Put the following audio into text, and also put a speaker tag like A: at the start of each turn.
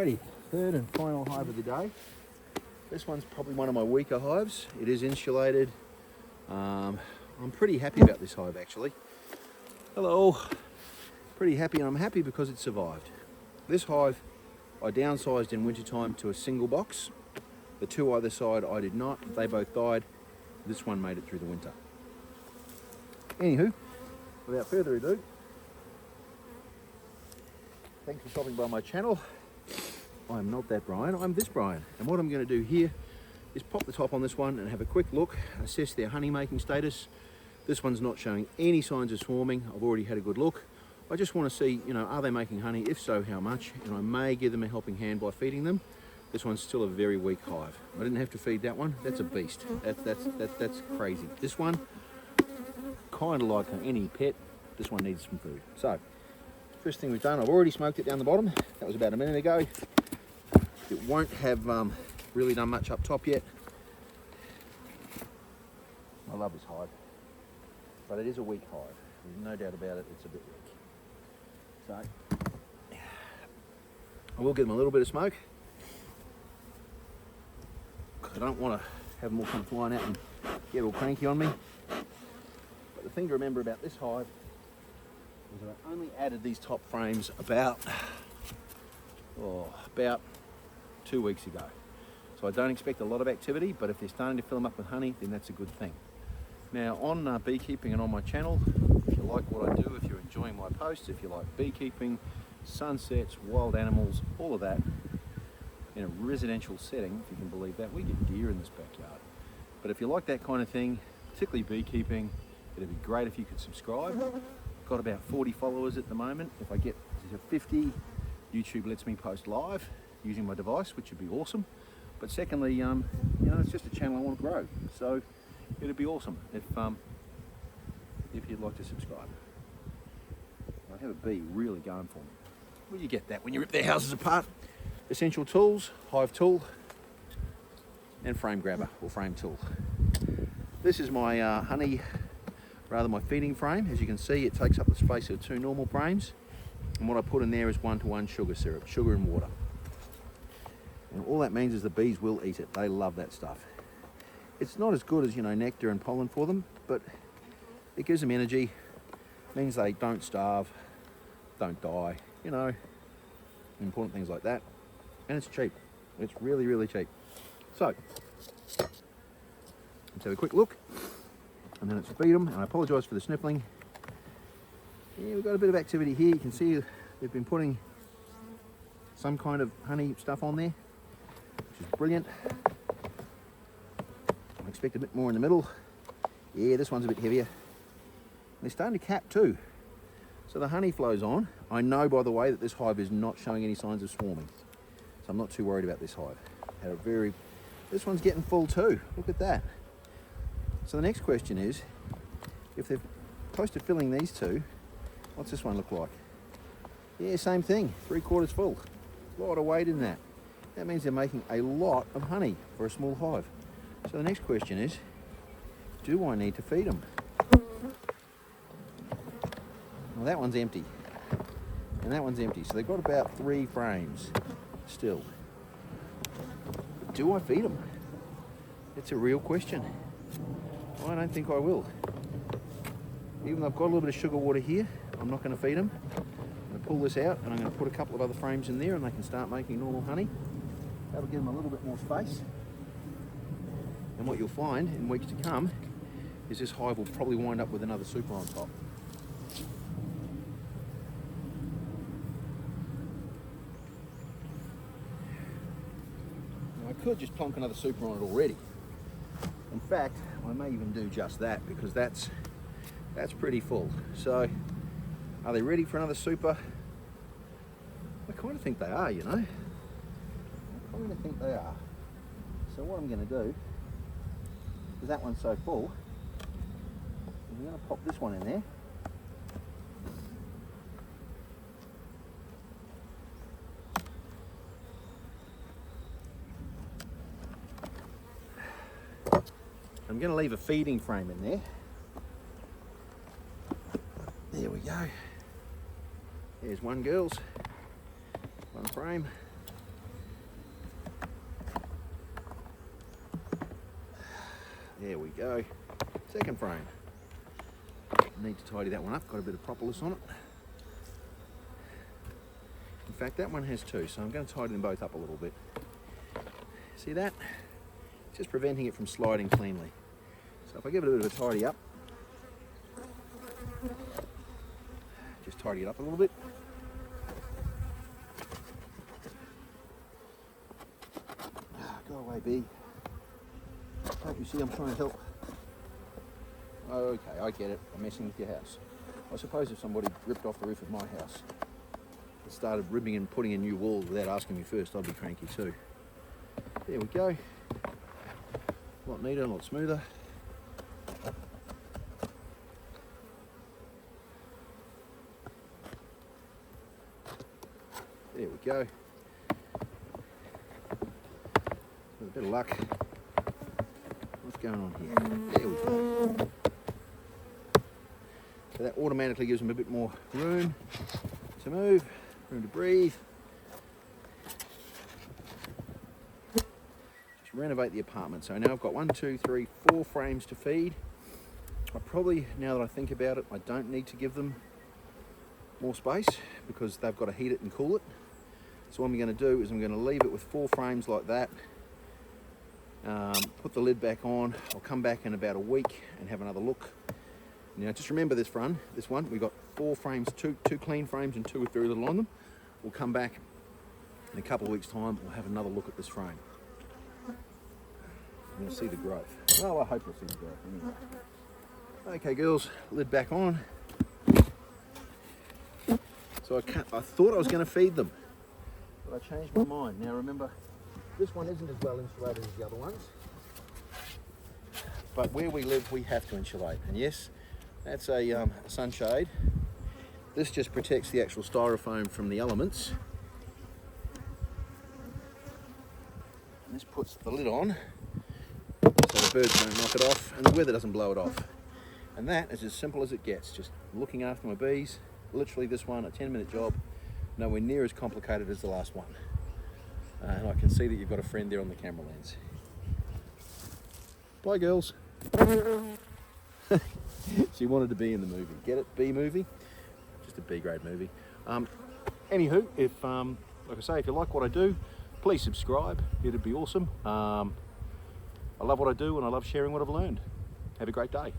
A: Alrighty, third and final hive of the day. This one's probably one of my weaker hives. It is insulated. I'm pretty happy about this hive actually. Hello. Pretty happy, and I'm happy because it survived. This hive I downsized in wintertime to a single box. The two either side I did not. They both died. This one made it through the winter. Anywho, without further ado, thanks for stopping by my channel. I'm not that Brian, I'm this Brian. And what I'm going to do here is pop the top on this one and have a quick look, assess their honey making status. This one's not showing any signs of swarming. I've already had a good look. I just want to see, are they making honey? If so, how much? And I may give them a helping hand by feeding them. This one's still a very weak hive. I didn't have to feed that one. That's a beast. That's crazy. This one, kind of like any pet, this one needs some food. So, first thing we've done, I've already smoked it down the bottom. That was about a minute ago. It won't have really done much up top yet. I love this hive, but it is a weak hive. There's no doubt about it, it's a bit weak. So, I will give them a little bit of smoke. I don't want to have them all come flying out and get all cranky on me. But the thing to remember about this hive is that I only added these top frames about 2 weeks ago. So I don't expect a lot of activity, but if they're starting to fill them up with honey, then that's a good thing. Now on beekeeping and on my channel, if you like what I do, if you're enjoying my posts, if you like beekeeping, sunsets, wild animals, all of that, in a residential setting, if you can believe that, we get deer in this backyard. But if you like that kind of thing, particularly beekeeping, it'd be great if you could subscribe. Got about 40 followers at the moment. If I get to 50, YouTube lets me post live using my device, which would be awesome. But secondly, it's just a channel I want to grow. So it'd be awesome if you'd like to subscribe. I have a bee really going for me. Well, you get that when you rip their houses apart. Essential tools, hive tool, and frame grabber or frame tool. This is my my feeding frame. As you can see, it takes up the space of two normal frames. And what I put in there is 1-to-1 sugar syrup, sugar and water. And all that means is the bees will eat it. They love that stuff. It's not as good as, nectar and pollen for them, but it gives them energy, means they don't starve, don't die, important things like that. And it's cheap. It's really, really cheap. So, let's have a quick look. And then let's feed them. And I apologise for the sniffling. Yeah, we've got a bit of activity here. You can see they've been putting some kind of honey stuff on there, which is brilliant. I expect a bit more in the middle. Yeah, this one's a bit heavier. They're starting to cap too. So the honey flows on. I know, by the way, that this hive is not showing any signs of swarming. So I'm not too worried about this hive. This one's getting full too. Look at that. So the next question is, if they're close to filling these two, what's this one look like? Yeah, same thing, 3/4 full. A lot of weight in that. That means they're making a lot of honey for a small hive. So the next question is, do I need to feed them? Well, that one's empty. And that one's empty. So they've got about 3 frames still. Do I feed them? It's a real question. I don't think I will. Even though I've got a little bit of sugar water here, I'm not going to feed them. I'm going to pull this out and I'm going to put a couple of other frames in there and they can start making normal honey. That'll give them a little bit more space. And what you'll find in weeks to come is this hive will probably wind up with another super on top. Now I could just plonk another super on it already. In fact, I may even do just that because that's pretty full. So, are they ready for another super? I kind of think they are, I kind of think they are. So what I'm going to do, because that one's so full, I'm going to pop this one in there. I'm going to leave a feeding frame in there. There we go. There's one, girls. One frame. There we go. Second frame. Need to tidy that one up. Got a bit of propolis on it. In fact, that one has two, so I'm going to tidy them both up a little bit. See that? Just preventing it from sliding cleanly. So if I give it a bit of a tidy up, just tidy it up a little bit. Go away, bee. Don't you see I'm trying to help? Okay, I get it. I'm messing with your house. I suppose if somebody ripped off the roof of my house and started ripping and putting in new walls without asking me first, I'd be cranky too. There we go. A lot neater, a lot smoother. There we go. With a bit of luck. What's going on here? There we go. So that automatically gives them a bit more room to move, room to breathe. Just renovate the apartment. So now I've got 1, 2, 3, 4 frames to feed. I probably, now that I think about it, I don't need to give them more space because they've got to heat it and cool it. So what I'm going to do is I'm going to leave it with 4 frames like that. Put the lid back on. I'll come back in about a week and have another look. Now just remember this one, we've got 4 frames, two clean frames and 2 with very little on them. We'll come back in a couple of weeks' time, we'll have another look at this frame. And you'll see the growth. Well, I hope you'll see the growth anyway. Okay girls, lid back on. So I thought I was going to feed them, but I changed my mind. Now remember, this one isn't as well insulated as the other ones. But where we live, we have to insulate. And yes, that's a sunshade. This just protects the actual styrofoam from the elements. And this puts the lid on so the birds don't knock it off and the weather doesn't blow it off. And that is as simple as it gets. Just looking after my bees. Literally this one, a 10-minute job, nowhere near as complicated as the last one. And I can see that you've got a friend there on the camera lens. Bye girls. She wanted to be in the movie. Get it? B movie? Just a B grade movie. Anywho, if like I say, if you like what I do, please subscribe. It'd be awesome. I love what I do and I love sharing what I've learned. Have a great day.